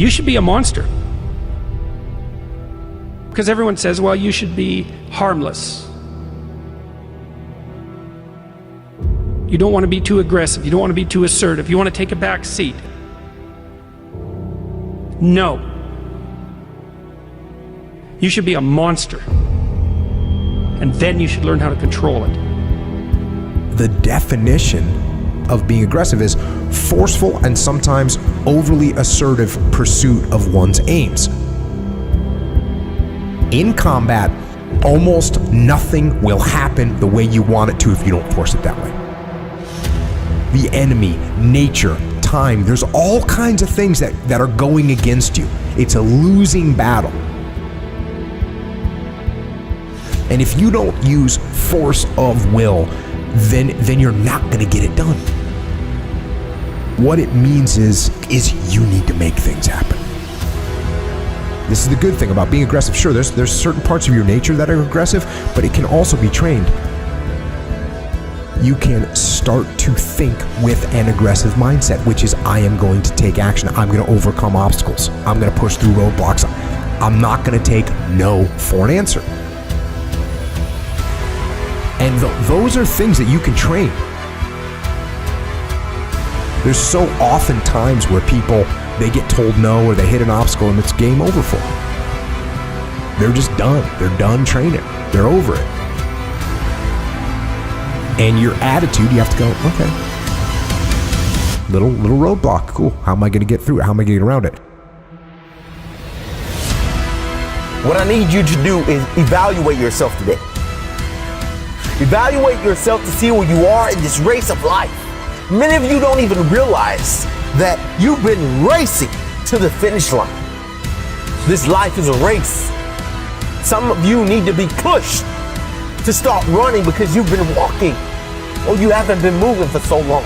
You should be a monster. Because everyone says, well, you should be harmless. You don't want to be too aggressive. You don't want to be too assertive. You want to take a back seat. No. You should be a monster. And then you should learn how to control it. The definition of being aggressive is forceful and sometimes overly assertive pursuit of one's aims. In combat, almost nothing will happen the way you want it to if you don't force it that way. The enemy, nature, time, there's all kinds of things that are going against you. It's a losing battle. And if you don't use force of will, then you're not going to get it done. What it means is you need to make things happen. This is the good thing about being aggressive. Sure, there's certain parts of your nature that are aggressive, but it can also be trained. You can start to think with an aggressive mindset, which is I am going to take action. I'm going to overcome obstacles. I'm going to push through roadblocks. I'm not going to take no for an answer. And those are things that you can train. There's so often times where people, they get told no or they hit an obstacle and it's game over for them. They're just done. They're done training. They're over it. And your attitude, you have to go, okay. Little roadblock, cool. How am I going to get through it? How am I going to get around it? What I need you to do is evaluate yourself today. Evaluate yourself to see where you are in this race of life. Many of you don't even realize that you've been racing to the finish line. This life is a race. Some of you need to be pushed to start running because you've been walking or you haven't been moving for so long.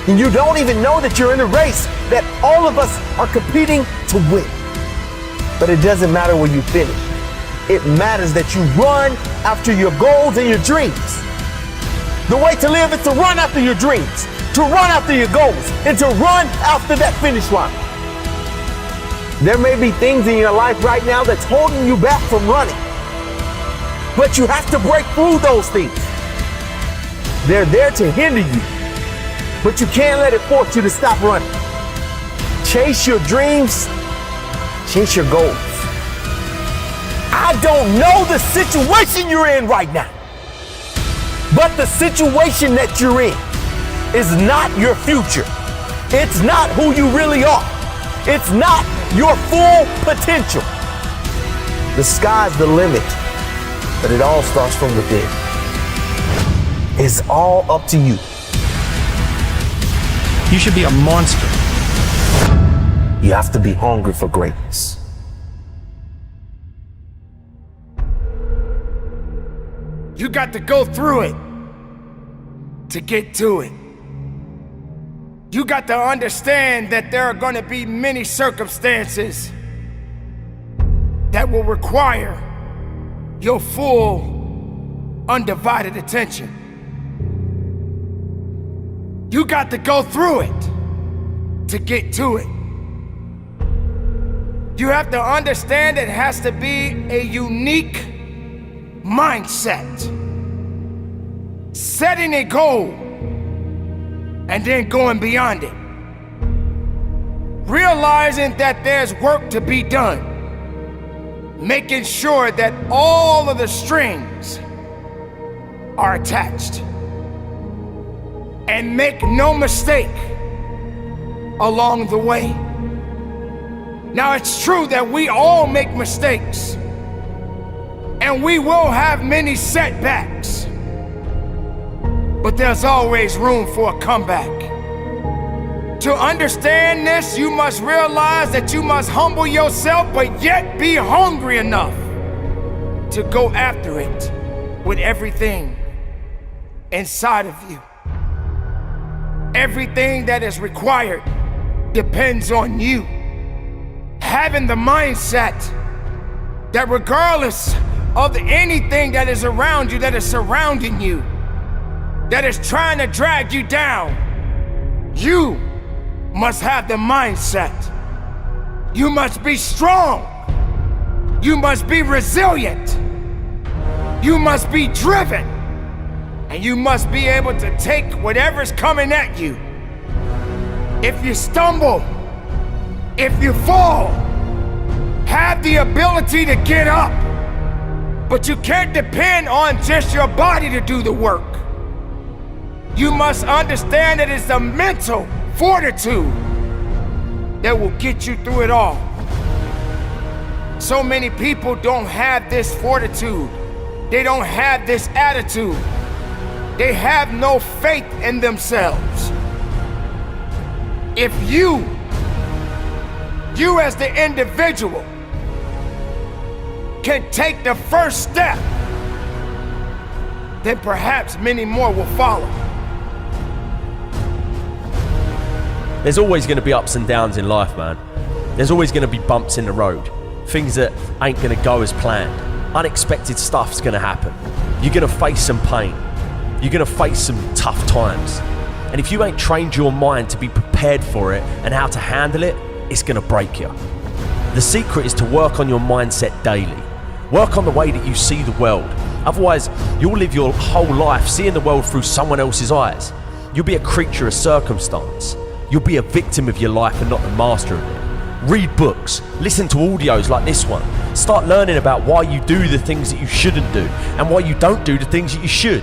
And you don't even know that you're in a race that all of us are competing to win. But it doesn't matter where you finish. It matters that you run after your goals and your dreams. The way to live is to run after your dreams, to run after your goals, and to run after that finish line. There may be things in your life right now that's holding you back from running, but you have to break through those things. They're there to hinder you, but you can't let it force you to stop running. Chase your dreams, chase your goals. I don't know the situation you're in right now, but the situation that you're in is not your future. It's not who you really are. It's not your full potential. The sky's the limit, but it all starts from within. It's all up to you. You should be a monster. You have to be hungry for greatness. You got to go through it to get to it. You got to understand that there are going to be many circumstances that will require your full, undivided attention. You got to go through it to get to it. You have to understand it has to be a unique mindset. Setting a goal and then going beyond it. Realizing that there's work to be done. Making sure that all of the strings are attached. And make no mistake along the way. Now it's true that we all make mistakes. And we will have many setbacks. But there's always room for a comeback. To understand this, you must realize that you must humble yourself, but yet be hungry enough to go after it with everything inside of you. Everything that is required depends on you. Having the mindset that regardless of anything that is around you, that is surrounding you, that is trying to drag you down, you must have the mindset You must be strong. You must be resilient. You must be driven. And you must be able to take whatever's coming at you. If you stumble, if you fall, have the ability to get up. But you can't depend on just your body to do the work. You must understand that it's a mental fortitude that will get you through it all. So many people don't have this fortitude. They don't have this attitude. They have no faith in themselves. If you as the individual can take the first step, then perhaps many more will follow. There's always going to be ups and downs in life, man. There's always going to be bumps in the road. Things that ain't going to go as planned. Unexpected stuff's going to happen. You're going to face some pain. You're going to face some tough times. And if you ain't trained your mind to be prepared for it and how to handle it, it's going to break you. The secret is to work on your mindset daily. Work on the way that you see the world. Otherwise, you'll live your whole life seeing the world through someone else's eyes. You'll be a creature of circumstance. You'll be a victim of your life and not the master of it. Read books, listen to audios like this one. Start learning about why you do the things that you shouldn't do and why you don't do the things that you should.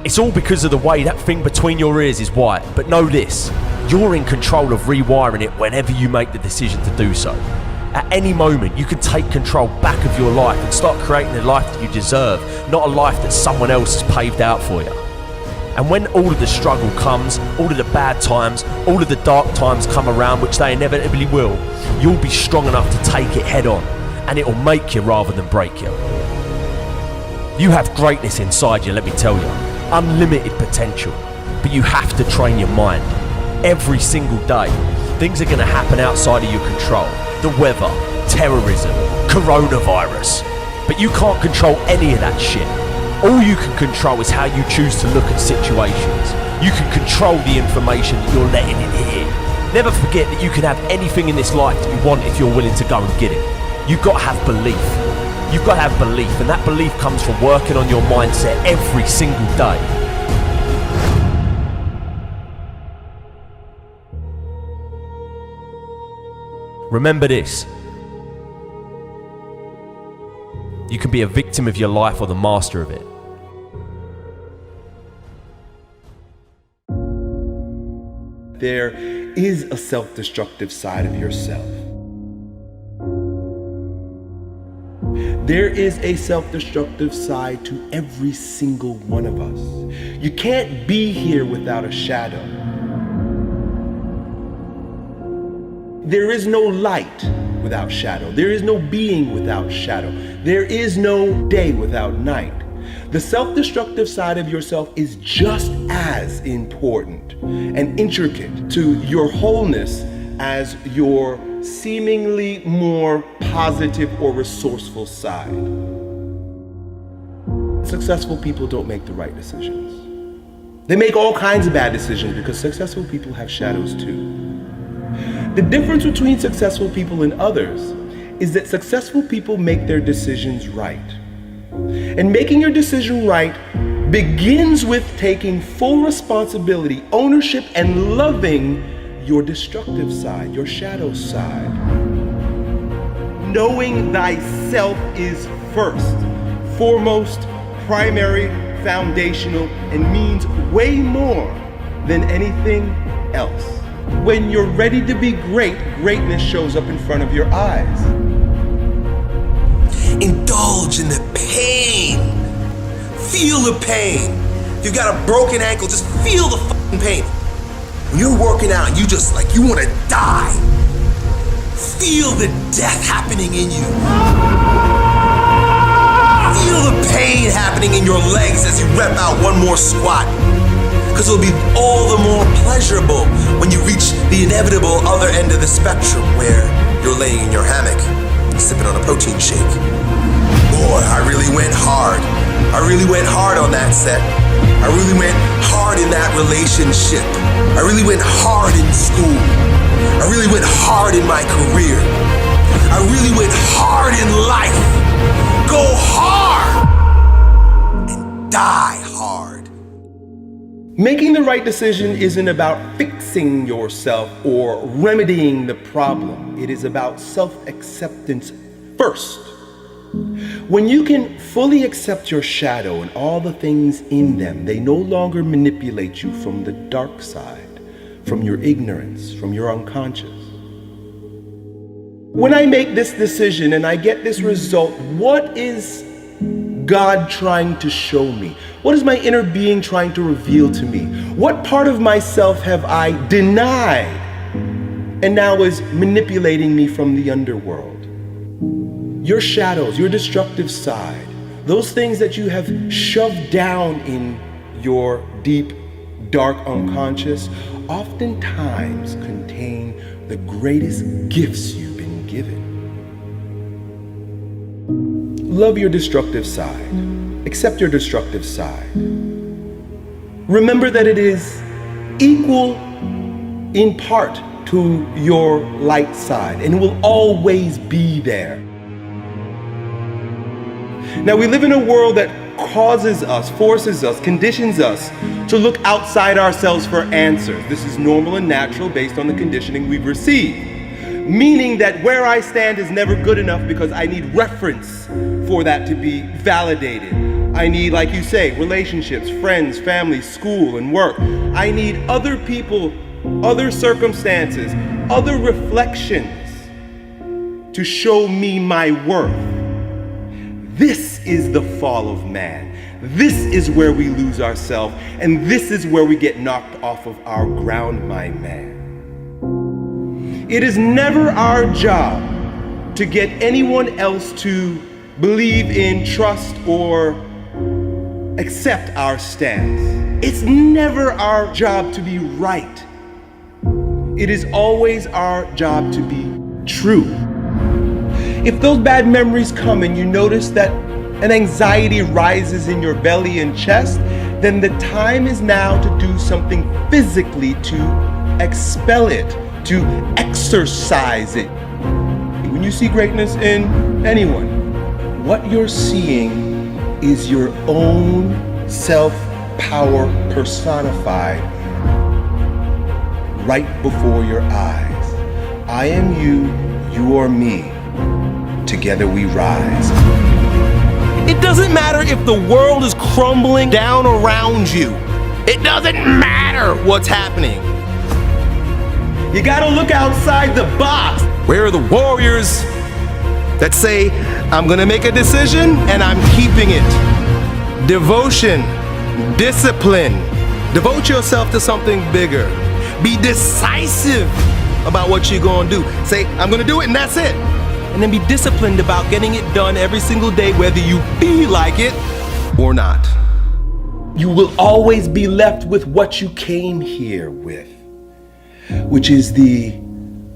It's all because of the way that thing between your ears is white. But know this, you're in control of rewiring it whenever you make the decision to do so. At any moment, you can take control back of your life and start creating the life that you deserve, not a life that someone else has paved out for you. And when all of the struggle comes, all of the bad times, all of the dark times come around, which they inevitably will, you'll be strong enough to take it head on, and it will make you rather than break you. You have greatness inside you, let me tell you. Unlimited potential, but you have to train your mind. Every single day, things are going to happen outside of your control. The weather, terrorism, coronavirus. But you can't control any of that shit. All you can control is how you choose to look at situations. You can control the information that you're letting in here. Never forget that you can have anything in this life that you want if you're willing to go and get it. You've got to have belief. You've got to have belief, and that belief comes from working on your mindset every single day. Remember this. You can be a victim of your life or the master of it. There is a self-destructive side of yourself. There is a self-destructive side to every single one of us. You can't be here without a shadow. There is no light without shadow. There is no being without shadow. There is no day without night. The self-destructive side of yourself is just as important and intricate to your wholeness as your seemingly more positive or resourceful side. Successful people don't make the right decisions. They make all kinds of bad decisions because successful people have shadows too. The difference between successful people and others is that successful people make their decisions right. And making your decision right begins with taking full responsibility, ownership, and loving your destructive side, your shadow side. Knowing thyself is first, foremost, primary, foundational, and means way more than anything else. When you're ready to be great, greatness shows up in front of your eyes. Indulge in the pain. Feel the pain. If you've got a broken ankle, just feel the fucking pain. When you're working out and you just like, you want to die, feel the death happening in you. Feel the pain happening in your legs as you rep out one more squat. Because it'll be all the more pleasurable when you reach the inevitable other end of the spectrum where you're laying in your hammock, sipping on a protein shake. Boy, I really went hard. I really went hard on that set. I really went hard in that relationship. I really went hard in school. I really went hard in my career. I really went hard in life. Go hard and die hard. Making the right decision isn't about fixing yourself or remedying the problem. It is about self-acceptance first. When you can fully accept your shadow and all the things in them, they no longer manipulate you from the dark side, from your ignorance, from your unconscious. When I make this decision and I get this result, what is God trying to show me? What is my inner being trying to reveal to me? What part of myself have I denied and now is manipulating me from the underworld? Your shadows, your destructive side, those things that you have shoved down in your deep, dark unconscious, oftentimes contain the greatest gifts you've been given. Love your destructive side. Accept your destructive side. Remember that it is equal in part to your light side, and it will always be there. Now, we live in a world that causes us, forces us, conditions us to look outside ourselves for answers. This is normal and natural based on the conditioning we've received. Meaning that where I stand is never good enough because I need reference for that to be validated. I need, like you say, relationships, friends, family, school, and work. I need other people, other circumstances, other reflections to show me my worth. This is the fall of man. This is where we lose ourselves, and this is where we get knocked off of our ground, my man. It is never our job to get anyone else to believe in, trust, or accept our stance. It's never our job to be right. It is always our job to be true. If those bad memories come and you notice that an anxiety rises in your belly and chest, then the time is now to do something physically to expel it, to exercise it. When you see greatness in anyone, what you're seeing is your own self-power personified right before your eyes. I am you, you are me. Together we rise. It doesn't matter if the world is crumbling down around you. It doesn't matter what's happening. You gotta look outside the box. Where are the warriors that say, I'm gonna make a decision and I'm keeping it? Devotion, discipline. Devote yourself to something bigger. Be decisive about what you're gonna do. Say, I'm gonna do it and that's it. And then be disciplined about getting it done every single day, whether you feel like it or not. You will always be left with what you came here with, which is the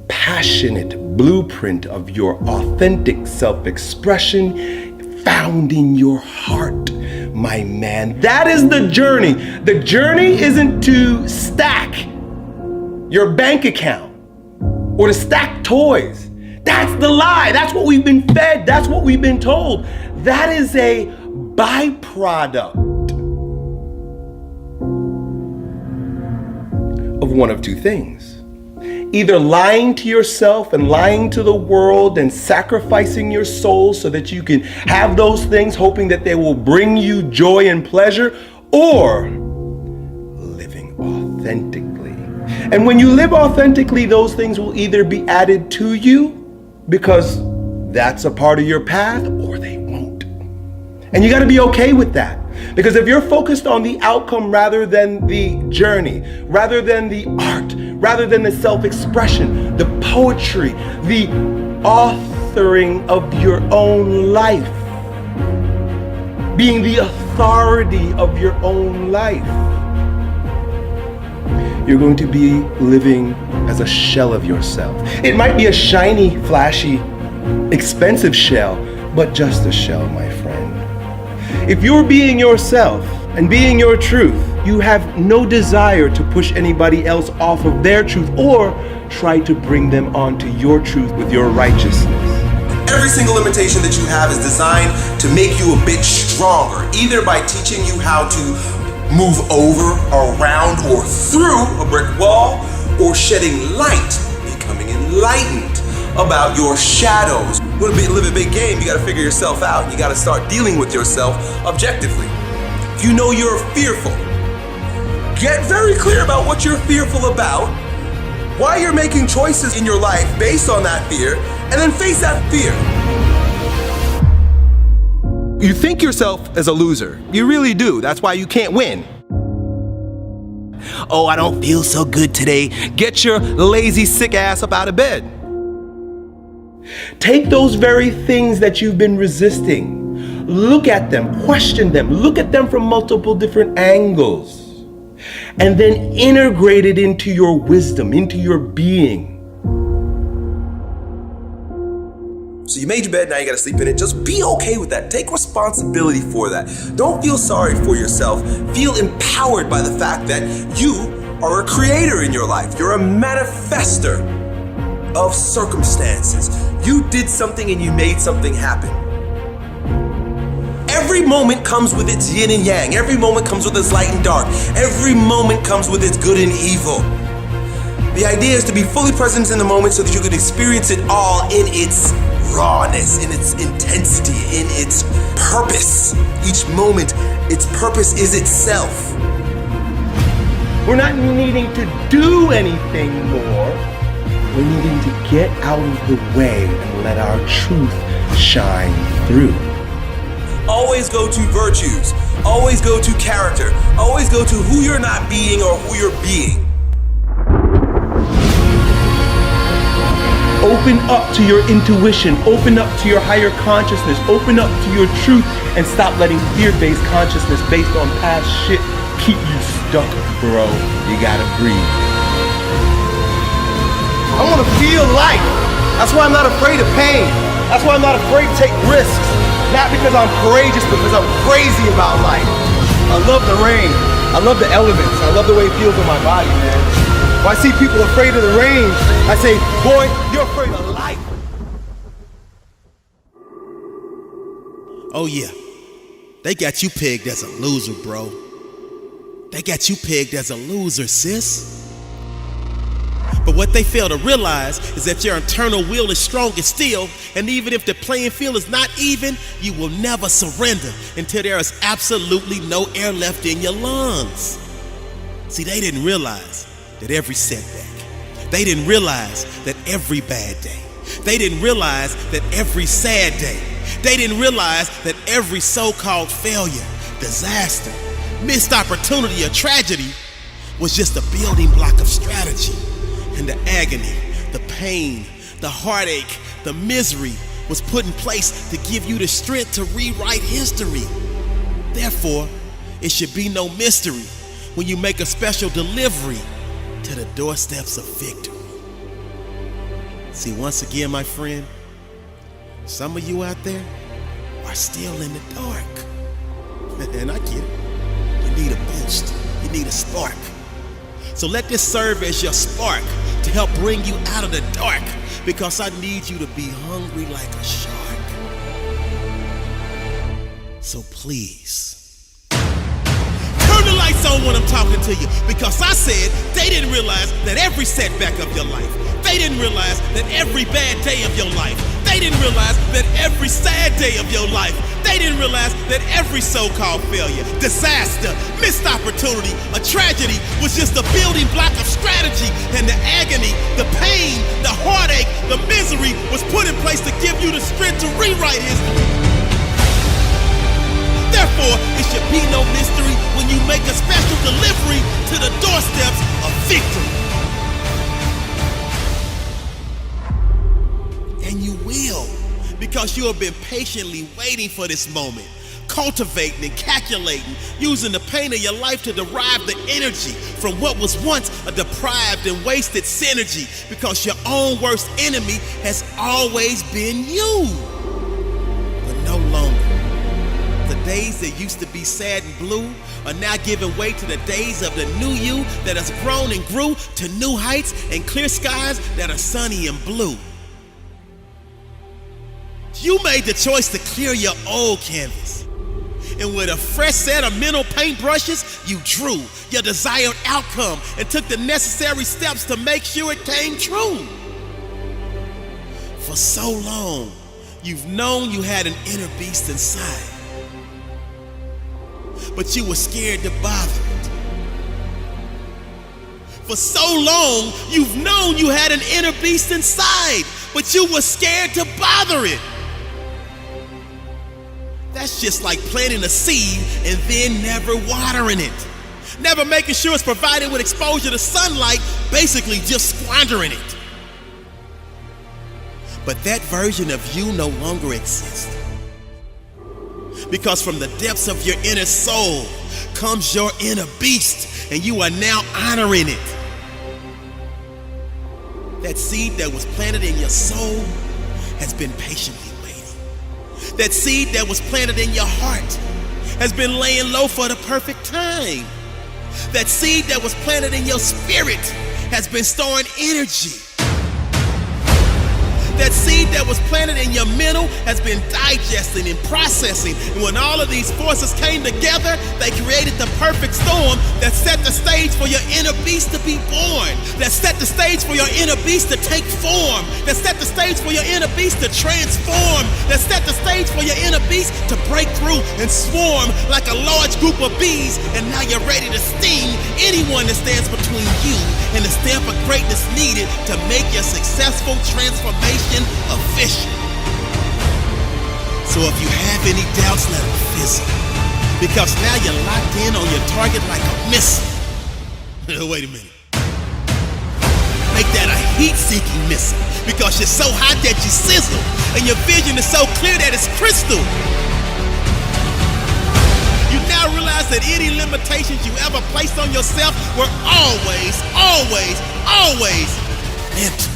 passionate blueprint of your authentic self-expression found in your heart, my man. That is the journey. The journey isn't to stack your bank account or to stack toys. That's the lie. That's what we've been fed. That's what we've been told. That is a byproduct of one of two things. Either lying to yourself and lying to the world and sacrificing your soul so that you can have those things, hoping that they will bring you joy and pleasure, or living authentically. And when you live authentically, those things will either be added to you because that's a part of your path, or they won't. And you got to be okay with that. Because if you're focused on the outcome rather than the journey, rather than the art, rather than the self-expression, the poetry, the authoring of your own life, being the authority of your own life, you're going to be living as a shell of yourself. It might be a shiny, flashy, expensive shell, but just a shell, my friend. If you're being yourself and being your truth, you have no desire to push anybody else off of their truth or try to bring them onto your truth with your righteousness. Every single limitation that you have is designed to make you a bit stronger, either by teaching you how to move over, around, or through a brick wall, or shedding light, becoming enlightened about your shadows. You want to live a big game, you got to figure yourself out. You got to start dealing with yourself objectively. If you know you're fearful, get very clear about what you're fearful about, why you're making choices in your life based on that fear, and then face that fear. You think yourself as a loser. You really do. That's why you can't win. Oh, I don't feel so good today. Get your lazy, sick ass up out of bed. Take those very things that you've been resisting. Look at them, question them, look at them from multiple different angles, and then integrate it into your wisdom, into your being. So you made your bed, now you gotta sleep in it. Just be okay with that. Take responsibility for that. Don't feel sorry for yourself. Feel empowered by the fact that you are a creator in your life. You're a manifester of circumstances. You did something and you made something happen. Every moment comes with its yin and yang. Every moment comes with its light and dark. Every moment comes with its good and evil. The idea is to be fully present in the moment so that you can experience it all in its rawness, in its intensity, in its purpose. Each moment, its purpose is itself. We're not needing to do anything more. We're needing to get out of the way and let our truth shine through. Always go to virtues. Always go to character. Always go to who you're not being or who you're being. Open up to your intuition, open up to your higher consciousness, open up to your truth, and stop letting fear-based consciousness based on past shit keep you stuck, bro. You gotta breathe. I want to feel life. That's why I'm not afraid of pain. That's why I'm not afraid to take risks. Not because I'm courageous, because I'm crazy about life. I love the rain. I love the elements. I love the way it feels in my body, man. When I see people afraid of the rain, I say, boy, you're afraid of life. Oh yeah, they got you pegged as a loser, bro. They got you pegged as a loser, sis. But what they fail to realize is that your internal will is strong and still, and even if the playing field is not even, you will never surrender until there is absolutely no air left in your lungs. See, they didn't realize that every setback, they didn't realize that every bad day, they didn't realize that every sad day, they didn't realize that every so-called failure, disaster, missed opportunity, or tragedy was just a building block of strategy. And the agony, the pain, the heartache, the misery was put in place to give you the strength to rewrite history. Therefore, it should be no mystery when you make a special delivery to the doorsteps of victory. See, once again, my friend, some of you out there are still in the dark. And I get it. You need a boost. You need a spark. So let this serve as your spark to help bring you out of the dark, because I need you to be hungry like a shark. So please, turn the lights on when I'm talking to you, because I said they didn't realize that every setback of your life, they didn't realize that every bad day of your life, they didn't realize that every sad day of your life, they didn't realize that every so-called failure, disaster, missed opportunity, a tragedy was just a building block of strategy, and the agony, the pain, the heartache, the misery was put in place to give you the strength to rewrite history. Therefore, it should be no mystery when you make a special delivery to the doorsteps of victory. And you will, because you have been patiently waiting for this moment, cultivating and calculating, using the pain of your life to derive the energy from what was once a deprived and wasted synergy, because your own worst enemy has always been you. But no longer. The days that used to be sad and blue are now giving way to the days of the new you that has grown and grew to new heights and clear skies that are sunny and blue. You made the choice to clear your old canvas. And with a fresh set of mental paintbrushes, you drew your desired outcome and took the necessary steps to make sure it came true. For so long, you've known you had an inner beast inside, but you were scared to bother it. For so long, you've known you had an inner beast inside, but you were scared to bother it. That's just like planting a seed and then never watering it. Never making sure it's provided with exposure to sunlight, basically just squandering it. But that version of you no longer exists. Because from the depths of your inner soul comes your inner beast, and you are now honoring it. That seed that was planted in your soul has been patiently waiting. That seed that was planted in your heart has been laying low for the perfect time. That seed that was planted in your spirit has been storing energy. That seed that was planted in your mental has been digesting and processing. And when all of these forces came together, they created the perfect storm that set the stage for your inner beast to be born. That set the stage for your inner beast to take form. That set the stage for your inner beast to transform. That set the stage for your inner beast to break through and swarm like a large group of bees. And now you're ready to sting anyone that stands between you and the stamp of greatness needed to make your successful transformation official. So if you have any doubts, let them fizzle. Because now you're locked in on your target like a missile. Wait a minute. Make that a heat-seeking missile. Because you're so hot that you sizzle. And your vision is so clear that it's crystal. You now realize that any limitations you ever placed on yourself were always mental.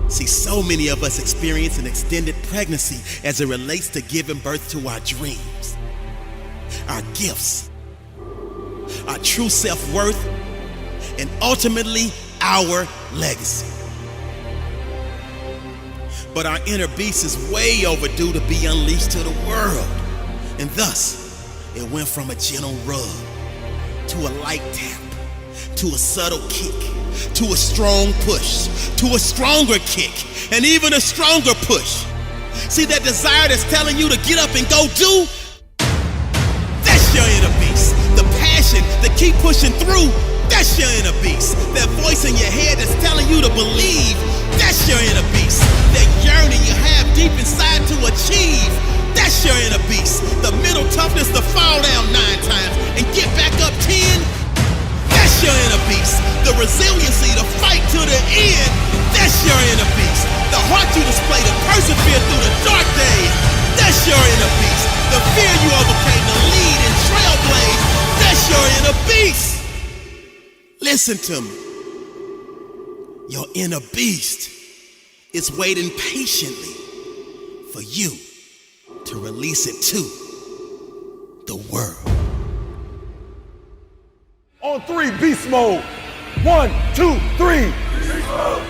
See, so many of us experience an extended pregnancy as it relates to giving birth to our dreams, our gifts, our true self-worth, and ultimately our legacy. But our inner beast is way overdue to be unleashed to the world. And thus, it went from a gentle rub to a light tap, to a subtle kick, to a strong push, to a stronger kick, and even a stronger push. See that desire that's telling you to get up and go do? That's your inner beast. The passion to keep pushing through, that's your inner beast. That voice in your head that's telling you to believe, that's your inner beast. That yearning you have deep inside to achieve, that's your inner beast. The mental toughness to fall down 9 times and get back up 10, that's your inner beast. The resiliency to fight to the end, that's your inner beast. The heart you display to persevere through the dark days, that's your inner beast. The fear you overcame to lead and trailblaze, that's your inner beast. Listen to me. Your inner beast is waiting patiently for you to release it to the world. On 3, beast mode. 1, 2, 3. Beast mode.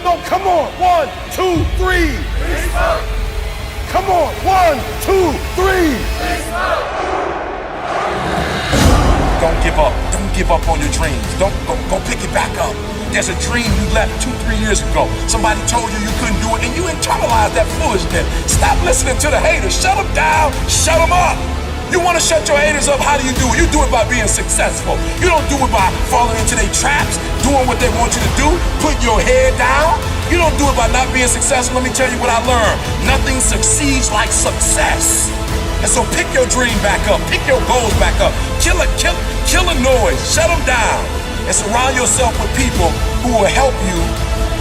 No, come on. 1, 2, 3. Beast mode. Come on. 1, 2, 3. Beast mode. Don't give up. Don't give up on your dreams. Don't go pick it back up. There's a dream you left 2-3 years ago. Somebody told you you couldn't do it, and you internalized that foolishness. Stop listening to the haters. Shut them down. Shut them up. You want to shut your haters up? How do you do it? You do it by being successful. You don't do it by falling into their traps, doing what they want you to do, putting your head down. You don't do it by not being successful. Let me tell you what I learned. Nothing succeeds like success. And so pick your dream back up. Pick your goals back up. Kill a noise. Shut them down. And surround yourself with people who will help you,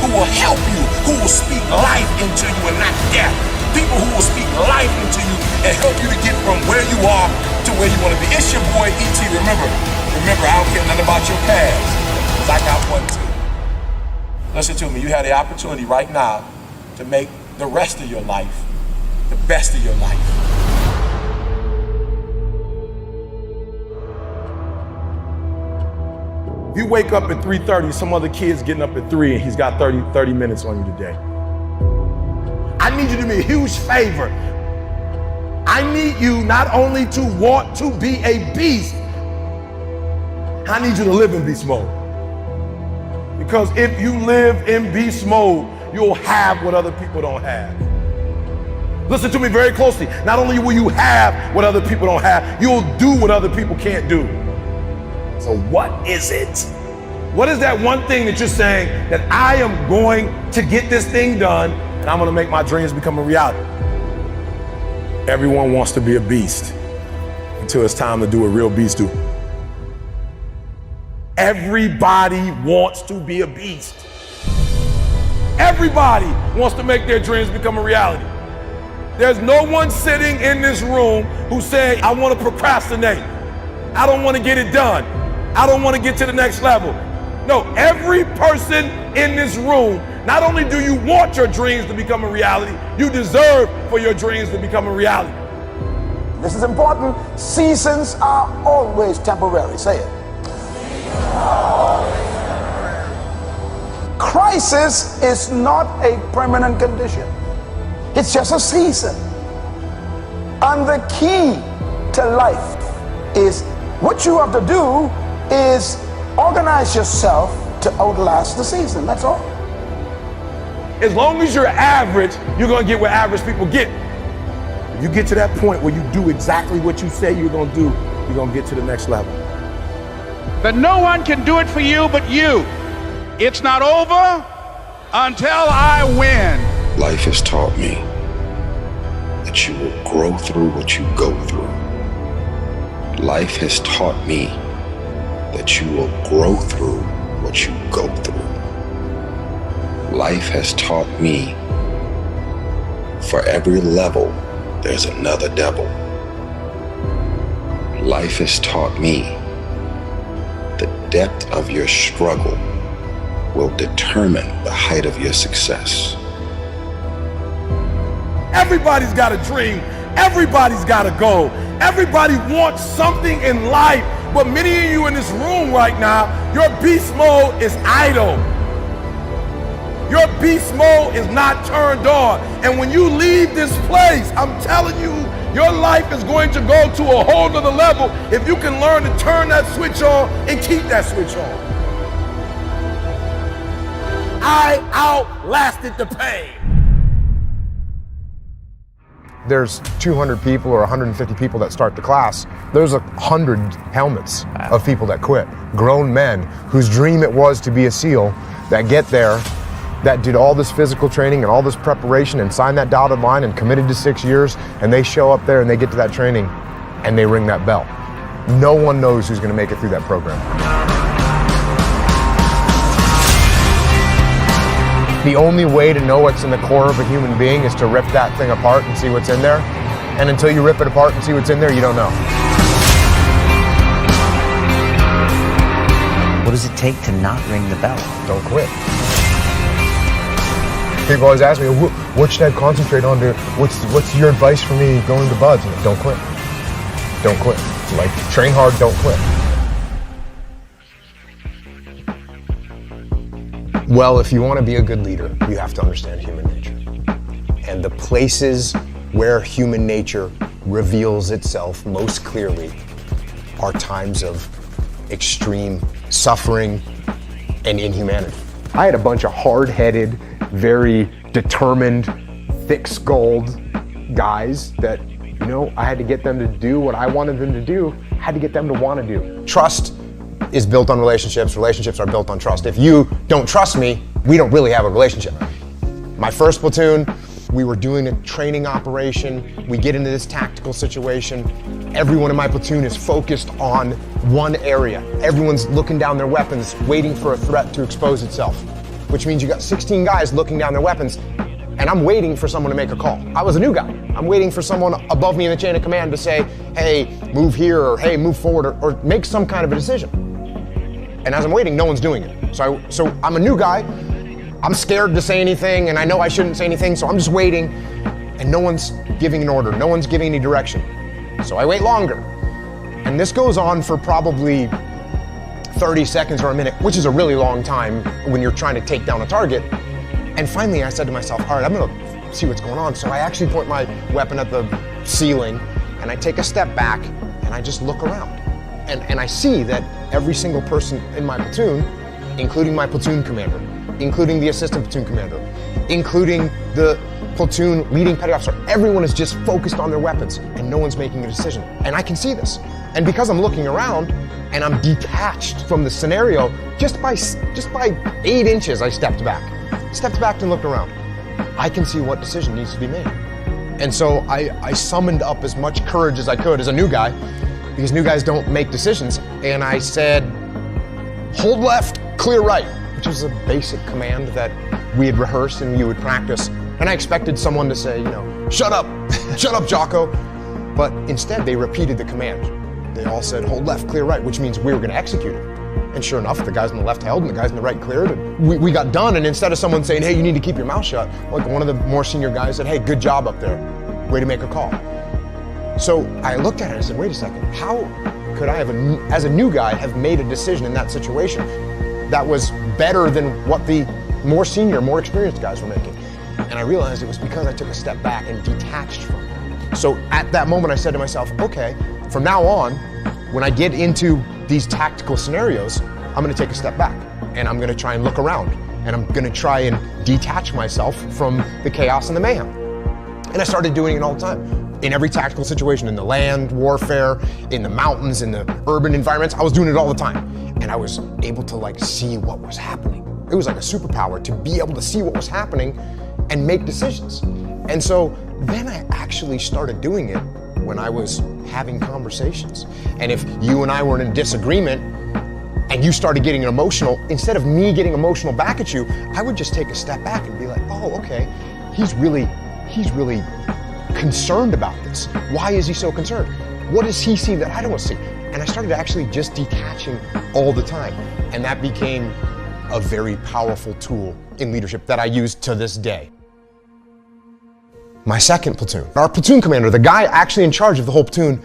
who will speak life into you and not death. People who will speak life into you and help you to get from where you are to where you want to be. It's your boy E.T. Remember, I don't care nothing about your past, because I got one too. Listen to me, you have the opportunity right now to make the rest of your life the best of your life. If you wake up at 3:30, some other kid's getting up at 3 and he's got 30 minutes on you today. I need you to do me a huge favor. I need you not only to want to be a beast, I need you to live in beast mode. Because if you live in beast mode, you'll have what other people don't have. Listen to me very closely. Not only will you have what other people don't have, you'll do what other people can't do. So what is it? What is that one thing that you're saying that I am going to get this thing done and I'm going to make my dreams become a reality? Everyone wants to be a beast until it's time to do what real beasts do. Everybody wants to be a beast. Everybody wants to make their dreams become a reality. There's no one sitting in this room who's saying, I want to procrastinate. I don't want to get it done. I don't want to get to the next level. No, every person in this room, not only do you want your dreams to become a reality, you deserve for your dreams to become a reality. This is important. Seasons are always temporary. Say it. Crisis is not a permanent condition. It's just a season. And the key to life is what you have to do is organize yourself to outlast the season. That's all. As long as you're average, you're going to get what average people get. If you get to that point where you do exactly what you say you're going to do, you're going to get to the next level. That no one can do it for you but you. It's not over until I win. Life has taught me that you will grow through what you go through. Life has taught me that you will grow through what you go through. Life has taught me for every level, there's another devil. Life has taught me the depth of your struggle will determine the height of your success. Everybody's got a dream. Everybody's got a goal. Everybody wants something in life, but many of you in this room right now, your beast mode is idle. Your beast mode is not turned on. And when you leave this place, I'm telling you, your life is going to go to a whole nother level if you can learn to turn that switch on and keep that switch on. I outlasted the pain. There's 200 people or 150 people that start the class. There's 100 helmets of people that quit. Grown men whose dream it was to be a SEAL that get there, that did all this physical training and all this preparation and signed that dotted line and committed to 6 years, and they show up there and they get to that training and they ring that bell. No one knows who's gonna make it through that program. The only way to know what's in the core of a human being is to rip that thing apart and see what's in there. And until you rip it apart and see what's in there, you don't know. What does it take to not ring the bell? Don't quit. People always ask me, what should I concentrate on? What's your advice for me going to buds? Like, don't quit. Don't quit. Like, train hard, don't quit. Well, if you want to be a good leader, you have to understand human nature. And the places where human nature reveals itself most clearly are times of extreme suffering and inhumanity. I had a bunch of hard-headed, very determined, thick-skulled guys that, you know, I had to get them to do what I wanted them to do, I had to get them to want to do. Trust is built on relationships. Relationships are built on trust. If you don't trust me, we don't really have a relationship. My first platoon, we were doing a training operation. We get into this tactical situation. Everyone in my platoon is focused on one area. Everyone's looking down their weapons, waiting for a threat to expose itself, which means you got 16 guys looking down their weapons, and I'm waiting for someone to make a call. I was a new guy. I'm waiting for someone above me in the chain of command to say, hey, move here, or hey, move forward, or make some kind of a decision. And as I'm waiting, no one's doing it. So I'm a new guy. I'm scared to say anything, and I know I shouldn't say anything, so I'm just waiting, and no one's giving an order. No one's giving any direction. So I wait longer. And this goes on for probably 30 seconds or a minute, which is a really long time when you're trying to take down a target. And finally I said to myself, all right, I'm gonna see what's going on. So I actually point my weapon at the ceiling and I take a step back and I just look around. And I see that every single person in my platoon, including my platoon commander, including the assistant platoon commander, including the platoon leading petty officer, everyone is just focused on their weapons and no one's making a decision. And I can see this. And because I'm looking around and I'm detached from the scenario, just by 8 inches I stepped back and looked around. I can see what decision needs to be made. And so I summoned up as much courage as I could as a new guy, because new guys don't make decisions. And I said, hold left, clear right, which is a basic command that we had rehearsed and you would practice. And I expected someone to say, shut up, shut up, Jocko. But instead they repeated the command. They all said, hold left, clear right, which means we were gonna execute it. And sure enough, the guys on the left held and the guys on the right cleared. And we got done, and instead of someone saying, hey, you need to keep your mouth shut, like one of the more senior guys said, hey, good job up there. Way to make a call. So I looked at it and I said, wait a second, how could I have, as a new guy, have made a decision in that situation that was better than what the more senior, more experienced guys were making? And I realized it was because I took a step back and detached from it. So at that moment I said to myself, okay, from now on, when I get into these tactical scenarios, I'm gonna take a step back and I'm gonna try and look around and I'm gonna try and detach myself from the chaos and the mayhem. And I started doing it all the time. In every tactical situation, in the land, warfare, in the mountains, in the urban environments, I was doing it all the time. And I was able to see what was happening. It was like a superpower to be able to see what was happening and make decisions. And so then I actually started doing it when I was having conversations. And if you and I were in a disagreement and you started getting emotional, instead of me getting emotional back at you, I would just take a step back and be like, oh, okay, he's really concerned about this. Why is he so concerned? What does he see that I don't see? And I started actually just detaching all the time. And that became a very powerful tool in leadership that I use to this day. My second platoon, our platoon commander, the guy actually in charge of the whole platoon,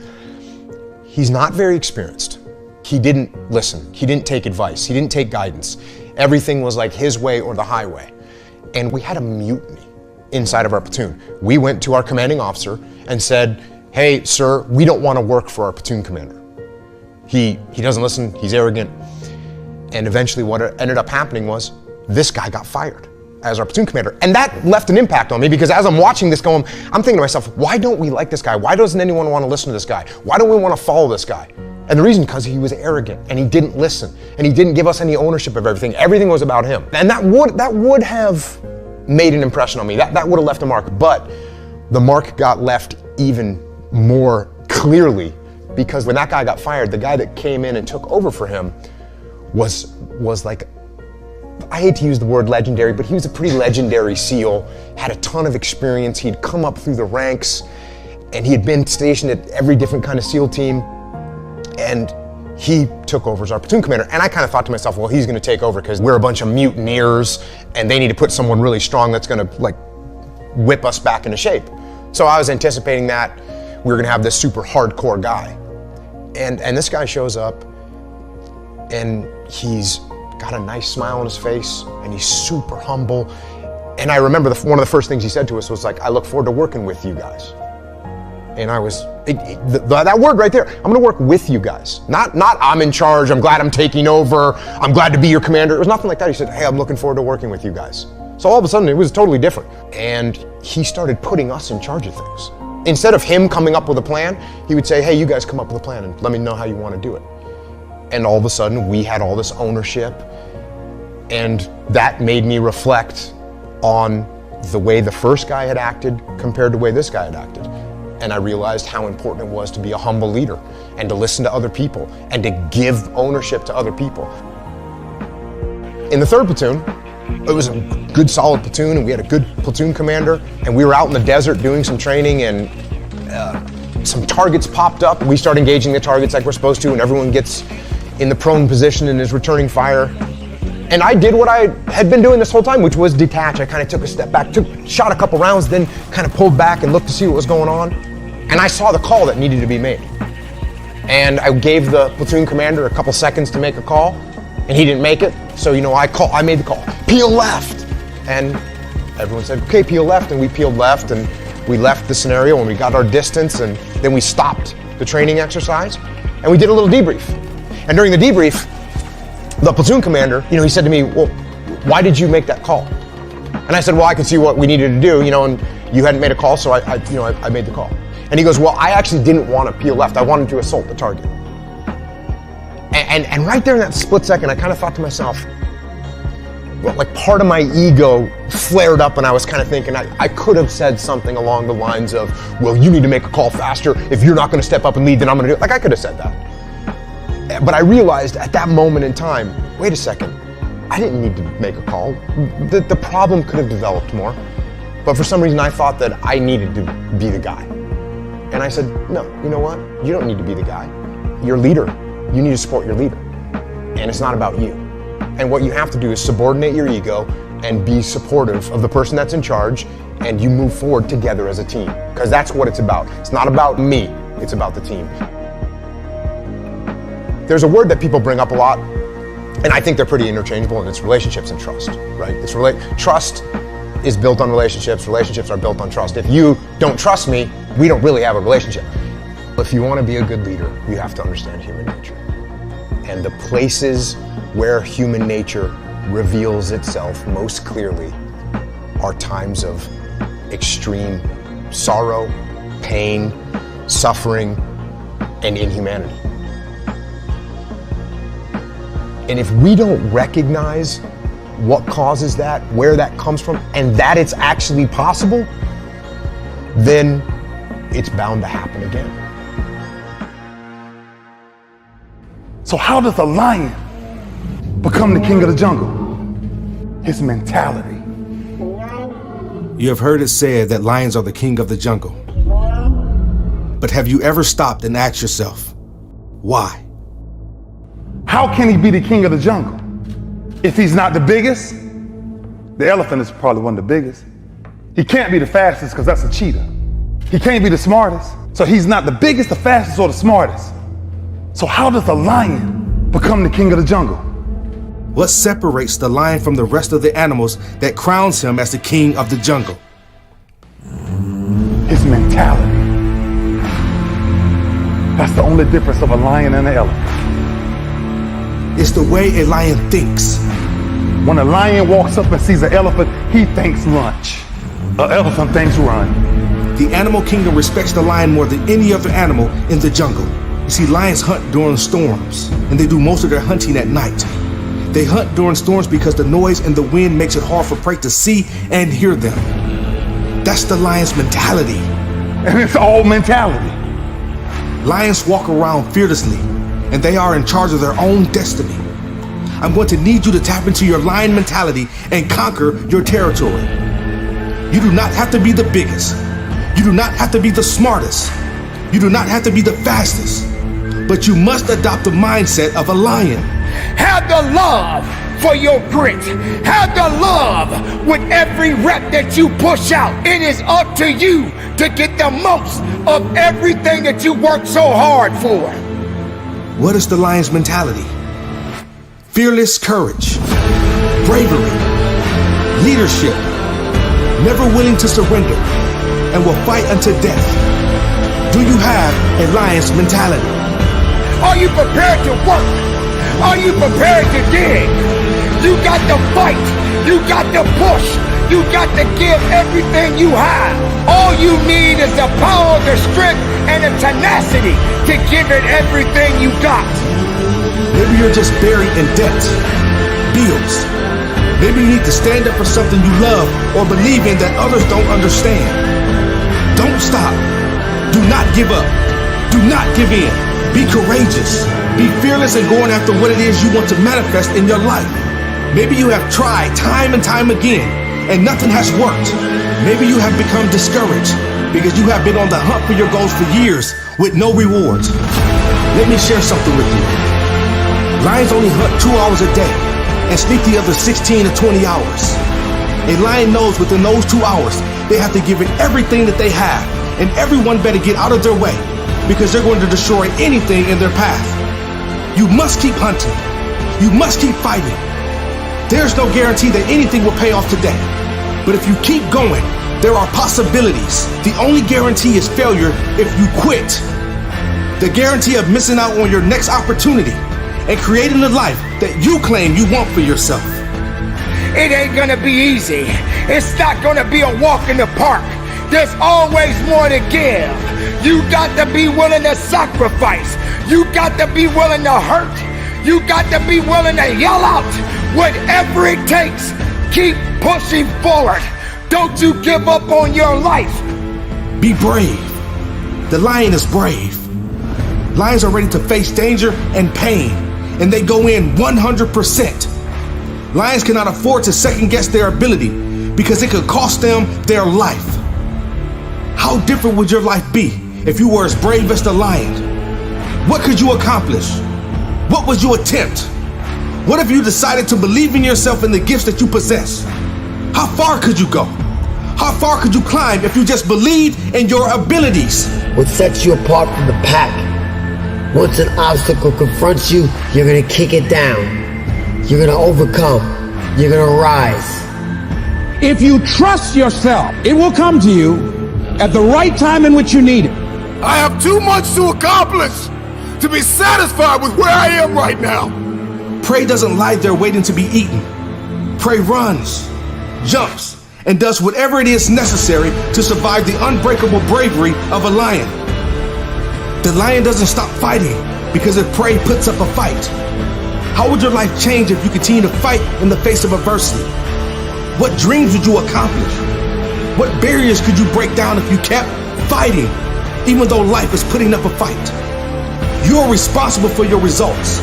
he's not very experienced. He didn't listen. He didn't take advice. He didn't take guidance. Everything was like his way or the highway. And we had a mutiny inside of our platoon. We went to our commanding officer and said, hey, sir, we don't want to work for our platoon commander. He doesn't listen, he's arrogant. And eventually what ended up happening was this guy got fired as our platoon commander. And that left an impact on me, because as I'm watching this going, I'm thinking to myself, why don't we like this guy? Why doesn't anyone want to listen to this guy? Why don't we want to follow this guy? And the reason, because he was arrogant and he didn't listen and he didn't give us any ownership of everything. Everything was about him. And that would have made an impression on me. That would have left a mark. But the mark got left even more clearly, because when that guy got fired, the guy that came in and took over for him was like, I hate to use the word legendary, but he was a pretty legendary SEAL, had a ton of experience. He'd come up through the ranks and he had been stationed at every different kind of SEAL team. And he took over as our platoon commander. And I kind of thought to myself, well, he's going to take over because we're a bunch of mutineers and they need to put someone really strong that's going to whip us back into shape. So I was anticipating that we were going to have this super hardcore guy. And this guy shows up and he's got a nice smile on his face and he's super humble. And I remember one of the first things he said to us was like, I look forward to working with you guys. And I was, that word right there, I'm gonna work with you guys. Not I'm in charge, I'm glad I'm taking over, I'm glad to be your commander. It was nothing like that. He said, hey, I'm looking forward to working with you guys. So all of a sudden it was totally different. And he started putting us in charge of things. Instead of him coming up with a plan, he would say, hey, you guys come up with a plan and let me know how you want to do it. And all of a sudden we had all this ownership, and that made me reflect on the way the first guy had acted compared to the way this guy had acted. And I realized how important it was to be a humble leader and to listen to other people and to give ownership to other people. In the third platoon, it was a good solid platoon and we had a good platoon commander, and we were out in the desert doing some training, and some targets popped up. We start engaging the targets like we're supposed to, and everyone gets in the prone position and is returning fire. And I did what I had been doing this whole time, which was detach. I kind of took a step back, shot a couple rounds, then kind of pulled back and looked to see what was going on. And I saw the call that needed to be made. And I gave the platoon commander a couple seconds to make a call, and he didn't make it. So, I made the call, peel left. And everyone said, okay, peel left. And we peeled left, and we left the scenario, and we got our distance, and then we stopped the training exercise, and we did a little debrief. And during the debrief, the platoon commander, he said to me, well, why did you make that call? And I said, well, I could see what we needed to do, and you hadn't made a call, so I made the call. And he goes, well, I actually didn't want to peel left. I wanted to assault the target. And right there in that split second, I kind of thought to myself, well, like part of my ego flared up, and I was kind of thinking I could have said something along the lines of, well, you need to make a call faster. If you're not going to step up and lead, then I'm going to do it. Like I could have said that. But I realized at that moment in time, wait a second, I didn't need to make a call. The problem could have developed more. But for some reason, I thought that I needed to be the guy. And I said, no, you know what? You don't need to be the guy. You're a leader. You need to support your leader. And it's not about you. And what you have to do is subordinate your ego and be supportive of the person that's in charge, and you move forward together as a team. Because that's what it's about. It's not about me, it's about the team. There's a word that people bring up a lot, and I think they're pretty interchangeable, and it's relationships and trust, right? Trust is built on relationships. Relationships are built on trust. If you don't trust me, we don't really have a relationship. If you want to be a good leader, you have to understand human nature. And the places where human nature reveals itself most clearly are times of extreme sorrow, pain, suffering, and inhumanity. And if we don't recognize what causes that, where that comes from, and that it's actually possible, then it's bound to happen again. So how does a lion become the king of the jungle? His mentality. You have heard it said that lions are the king of the jungle. But have you ever stopped and asked yourself, why? How can he be the king of the jungle? If he's not the biggest, the elephant is probably one of the biggest. He can't be the fastest because that's a cheetah. He can't be the smartest. So he's not the biggest, the fastest, or the smartest. So how does a lion become the king of the jungle? What separates the lion from the rest of the animals that crowns him as the king of the jungle? His mentality. That's the only difference of a lion and an elephant. It's the way a lion thinks. When a lion walks up and sees an elephant, he thinks lunch. An elephant thinks run. The animal kingdom respects the lion more than any other animal in the jungle. You see, lions hunt during storms, and they do most of their hunting at night. They hunt during storms because the noise and the wind makes it hard for prey to see and hear them. That's the lion's mentality. And it's all mentality. Lions walk around fearlessly, and they are in charge of their own destiny. I'm going to need you to tap into your lion mentality and conquer your territory. You do not have to be the biggest. You do not have to be the smartest. You do not have to be the fastest. But you must adopt the mindset of a lion. Have the love for your grit. Have the love with every rep that you push out. It is up to you to get the most of everything that you work so hard for. What is the lion's mentality? Fearless courage, bravery, leadership, never willing to surrender, and will fight unto death. Do you have a lion's mentality? Are you prepared to work? Are you prepared to dig? You got to fight. You got to push. You got to give everything you have. All you need is the power, the strength, and the tenacity to give it everything you got. Maybe you're just buried in debt, bills. Maybe you need to stand up for something you love or believe in that others don't understand. Don't stop. Do not give up. Do not give in. Be courageous. Be fearless in going after what it is you want to manifest in your life. Maybe you have tried time and time again and nothing has worked. Maybe you have become discouraged because you have been on the hunt for your goals for years with no rewards. Let me share something with you. Lions only hunt 2 hours a day and sleep the other 16 to 20 hours. A lion knows within those 2 hours, they have to give it everything that they have, and everyone better get out of their way. because they're going to destroy anything in their path. You must keep hunting. You must keep fighting. There's no guarantee that anything will pay off today. But if you keep going, there are possibilities. The only guarantee is failure if you quit. The guarantee of missing out on your next opportunity and creating the life that you claim you want for yourself. It ain't gonna be easy. It's not gonna be a walk in the park. There's always more to give. You got to be willing to sacrifice. You got to be willing to hurt. You got to be willing to yell out. Whatever it takes, keep pushing forward. Don't you give up on your life. Be brave. The lion is brave. Lions are ready to face danger and pain, and they go in 100%. Lions cannot afford to second guess their ability because it could cost them their life. How different would your life be if you were as brave as the lion? What could you accomplish? What would you attempt? What if you decided to believe in yourself and the gifts that you possess? How far could you go? How far could you climb if you just believed in your abilities? What sets you apart from the pack? Once an obstacle confronts you, you're gonna kick it down. You're gonna overcome. You're gonna rise. If you trust yourself, it will come to you at the right time in which you need it. I have too much to accomplish to be satisfied with where I am right now. Prey doesn't lie there waiting to be eaten. Prey runs, jumps, and does whatever it is necessary to survive the unbreakable bravery of a lion. The lion doesn't stop fighting because the prey puts up a fight. How would your life change if you continue to fight in the face of adversity? What dreams would you accomplish? What barriers could you break down if you kept fighting, even though life is putting up a fight? You're responsible for your results.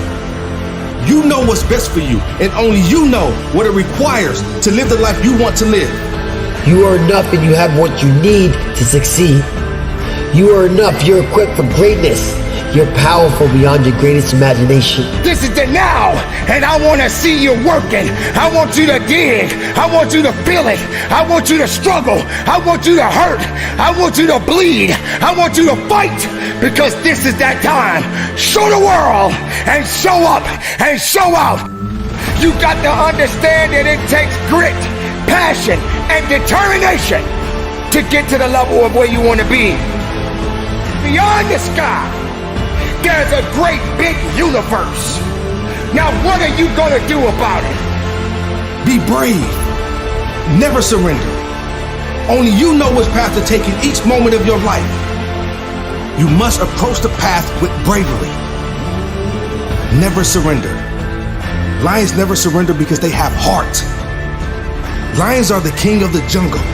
You know what's best for you, and only you know what it requires to live the life you want to live. You are enough and you have what you need to succeed. You are enough, you're equipped for greatness. You're powerful beyond your greatest imagination. This is the now, and I want to see you working. I want you to dig. I want you to feel it. I want you to struggle. I want you to hurt. I want you to bleed. I want you to fight, because this is that time. Show the world and show up and show out. You got to understand that it takes grit, passion, and determination to get to the level of where you want to be. Beyond the sky, there's a great big universe. Now what are you gonna do about it? Be brave. Never surrender. Only you know which path to take in each moment of your life. You must approach the path with bravery. Never surrender. Lions never surrender because they have heart. Lions are the king of the jungle,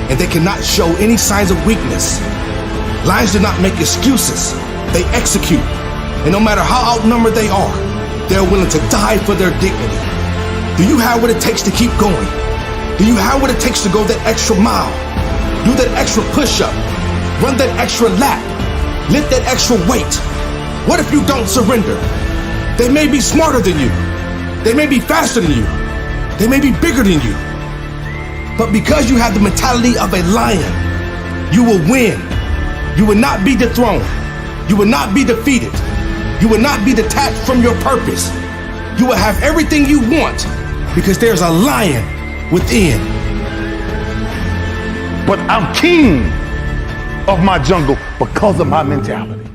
and they cannot show any signs of weakness. Lions do not make excuses. They execute. And no matter how outnumbered they are, they're willing to die for their dignity. Do you have what it takes to keep going? Do you have what it takes to go that extra mile? Do that extra push-up? Run that extra lap? Lift that extra weight? What if you don't surrender? They may be smarter than you. They may be faster than you. They may be bigger than you. But because you have the mentality of a lion, you will win. You will not be dethroned. You will not be defeated. You will not be detached from your purpose. You will have everything you want because there's a lion within. But I'm king of my jungle because of my mentality.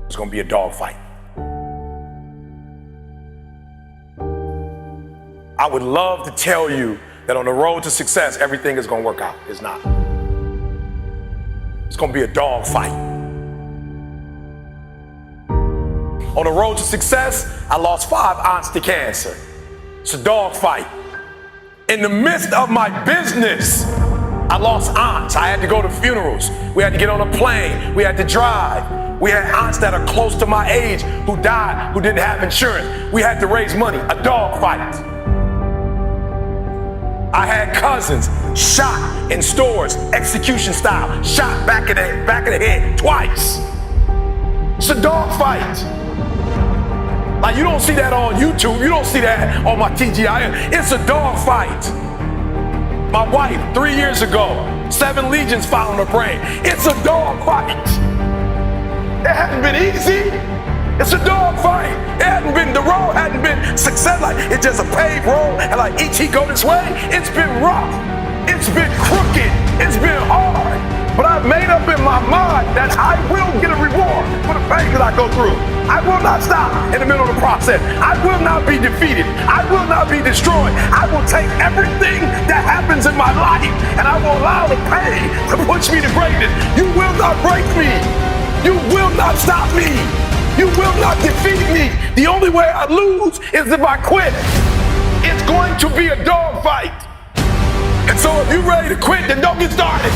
It's gonna be a dogfight. I would love to tell you that on the road to success, everything is gonna work out. It's not. It's gonna be a dog fight. On the road to success, I lost 5 aunts to cancer. It's a dog fight. In the midst of my business, I lost aunts. I had to go to funerals. We had to get on a plane. We had to drive. We had aunts that are close to my age who died, who didn't have insurance. We had to raise money. A dog fight. I had cousins shot in stores, execution style, shot back of the head twice. It's a dog fight. Like, you don't see that on YouTube, you don't see that on my TGIF. It's a dog fight. My wife, 3 years ago, 7 legions found her brain. It's a dog fight. It hadn't been easy. It's a dog fight. The road hadn't been success, like it's just a paved road and like each he go this way. It's been rough. It's been crooked. It's been hard. But I've made up in my mind that I will get a reward for the pain that I go through. I will not stop in the middle of the process. I will not be defeated. I will not be destroyed. I will take everything that happens in my life and I will allow the pain to push me to greatness. You will not break me. You will not stop me. You will not defeat me. The only way I lose is if I quit. It's going to be a dog fight. And so if you're ready to quit, then don't get started.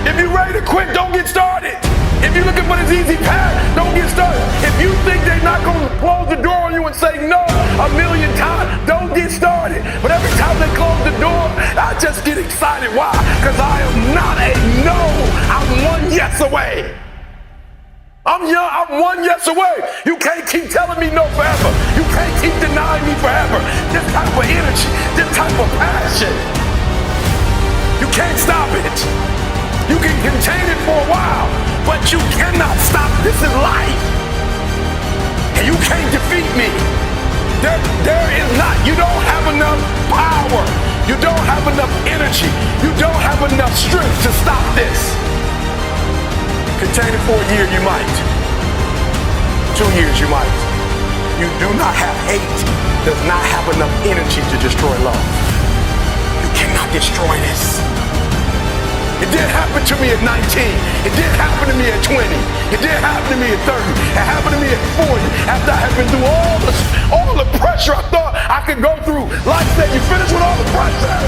If you're ready to quit, don't get started. If you're looking for this easy path, don't get started. If you think they're not going to close the door on you and say no 1,000,000 times, don't get started. But every time they close the door, I just get excited. Why? Because I am not a no. I'm one yes away. I'm young, I'm one yes away. You can't keep telling me no forever. You can't keep denying me forever. This type of energy, this type of passion, you can't stop it. You can contain it for a while, but you cannot stop. This is life. And you can't defeat me. There is not, you don't have enough power. You don't have enough energy. You don't have enough strength to stop this. Contain it for a year, you might. 2 years, you might. You do not have hate, does not have enough energy to destroy love. You cannot destroy this. It didn't happen to me at 19. It didn't happen to me at 20. It didn't happen to me at 30. It happened to me at 40. After I had been through all the pressure I thought I could go through. Life said, you finished with all the pressure?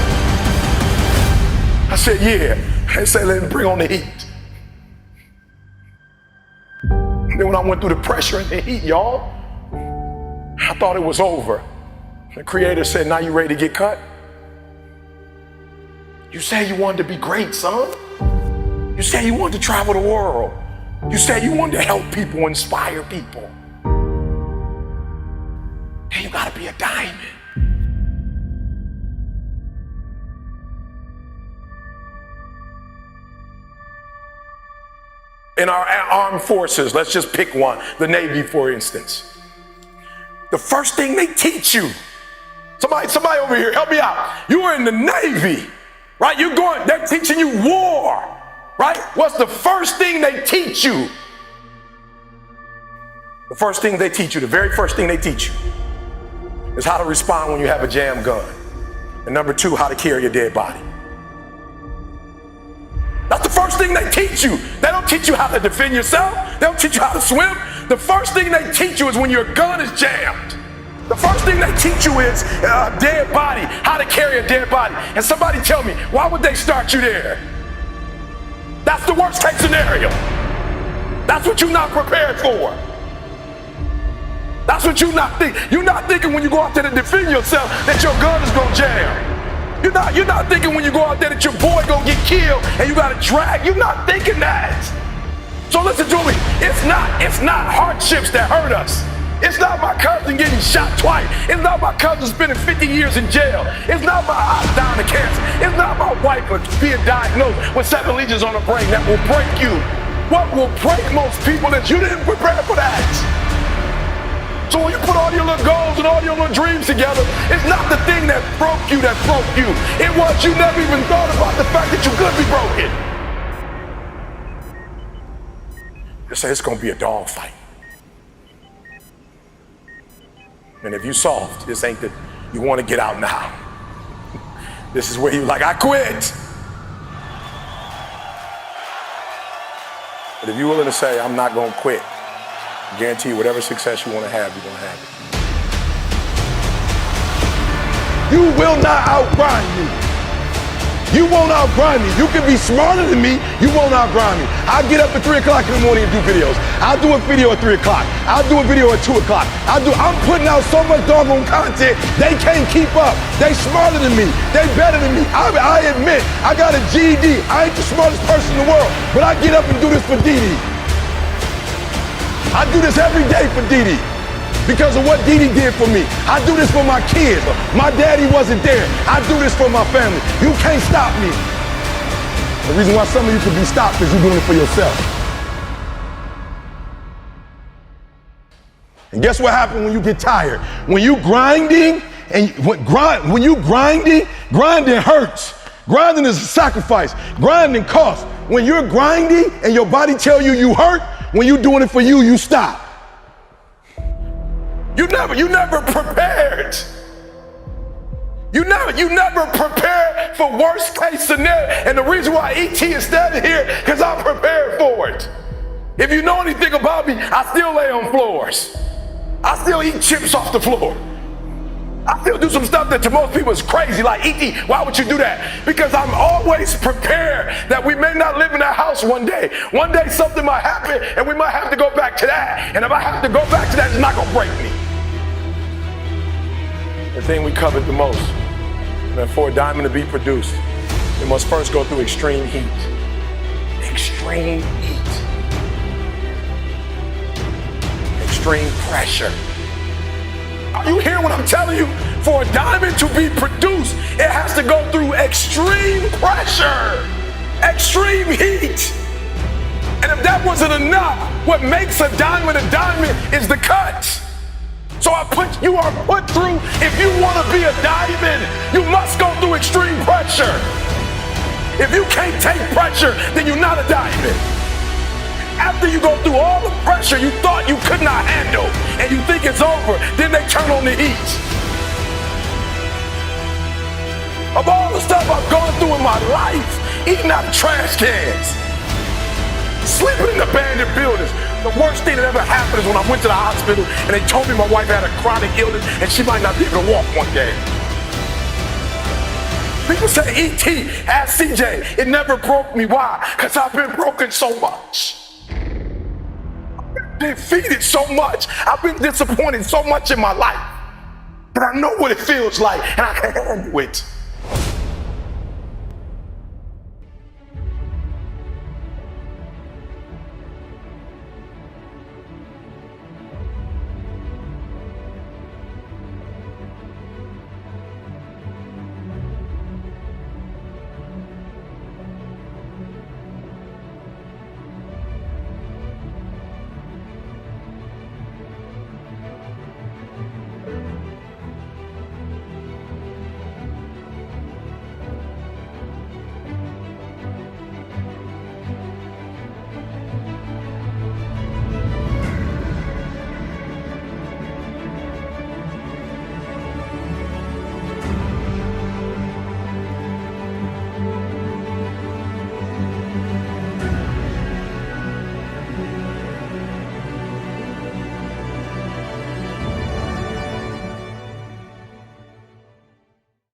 I said, yeah. They said, let me bring on the heat. Then when I went through the pressure and the heat, y'all, I thought it was over. The Creator said, now you ready to get cut? You say you wanted to be great, son. You say you wanted to travel the world. You say you wanted to help people, inspire people. Then you gotta be a diamond. In our armed forces, let's just pick one, the Navy, for instance. The first thing they teach you, somebody over here, help me out. You are in the Navy, right? They're teaching you war, right? What's the first thing they teach you? The first thing they teach you, the very first thing they teach you is how to respond when you have a jam gun. And number 2, how to carry a dead body. That's the first thing they teach you. They don't teach you how to defend yourself. They don't teach you how to swim. The first thing they teach you is when your gun is jammed. The first thing they teach you is a dead body, how to carry a dead body. And somebody tell me, why would they start you there? That's the worst case scenario. That's what you're not prepared for. That's what you're not thinking. You're not thinking when you go out there to defend yourself that your gun is gonna jam. You're not thinking when you go out there that your boy gonna get killed and you gotta drag. You're not thinking that. So listen to me. It's not hardships that hurt us. It's not my cousin getting shot twice. It's not my cousin spending 50 years in jail. It's not my aunt dying of cancer. It's not my wife being diagnosed with 7 legions on her brain that will break you. What will break most people is you didn't prepare for that. So when you put all your little goals and all your little dreams together, it's not the thing that broke you. It was you never even thought about the fact that you could be broken. They say it's gonna be a dog fight. And if you soft, this ain't that you want to get out now. This is where you're like, I quit. But if you're willing to say, I'm not gonna quit, I guarantee you whatever success you want to have, you're gonna have it. You will not outgrind me. You won't outgrind me. You can be smarter than me, you won't outgrind me. I'll get up at 3 o'clock in the morning and do videos. I'll do a video at 3 o'clock. I'll do a video at 2 o'clock. I'm putting out so much doggone content, they can't keep up. They smarter than me. They better than me. I admit, I got a GED. I ain't the smartest person in the world, but I get up and do this for Dee Dee. I do this every day for Dee Dee. because of what Dee Dee did for me. I do this for my kids. My daddy wasn't there. I do this for my family. You can't stop me. The reason why some of you can be stopped is you're doing it for yourself. And guess what happens when you get tired? When you grinding, grinding hurts. Grinding is a sacrifice. Grinding costs. When you're grinding and your body tell you hurt, when you're doing it for you, you stop. You never prepared. You never prepared for worst case scenario. And the reason why ET is standing here, because I'm prepared for it. If you know anything about me, I still lay on floors. I still eat chips off the floor. I still do some stuff that to most people is crazy, like ET, why would you do that? Because I'm always prepared that we may not live in that house one day. One day something might happen and we might have to go back to that. And if I have to go back to that, it's not gonna break me. The thing we covered the most, that for a diamond to be produced, it must first go through extreme heat. Extreme heat. Extreme pressure. Are you hearing what I'm telling you? For a diamond to be produced, it has to go through extreme pressure, extreme heat. And if that wasn't enough, what makes a diamond is the cut. So you are put through, if you want to be a diamond, you must go through extreme pressure. If you can't take pressure, then you're not a diamond. After you go through all the pressure you thought you could not handle and you think it's over, then they turn on the heat. Of all the stuff I've gone through in my life, eating out of trash cans, sleeping in abandoned buildings, the worst thing that ever happened is when I went to the hospital and they told me my wife had a chronic illness and she might not be able to walk one day. People say, ET, ask CJ, it never broke me. Why? Because I've been broken so much. Defeated so much. I've been disappointed so much in my life that I know what it feels like and I can handle it.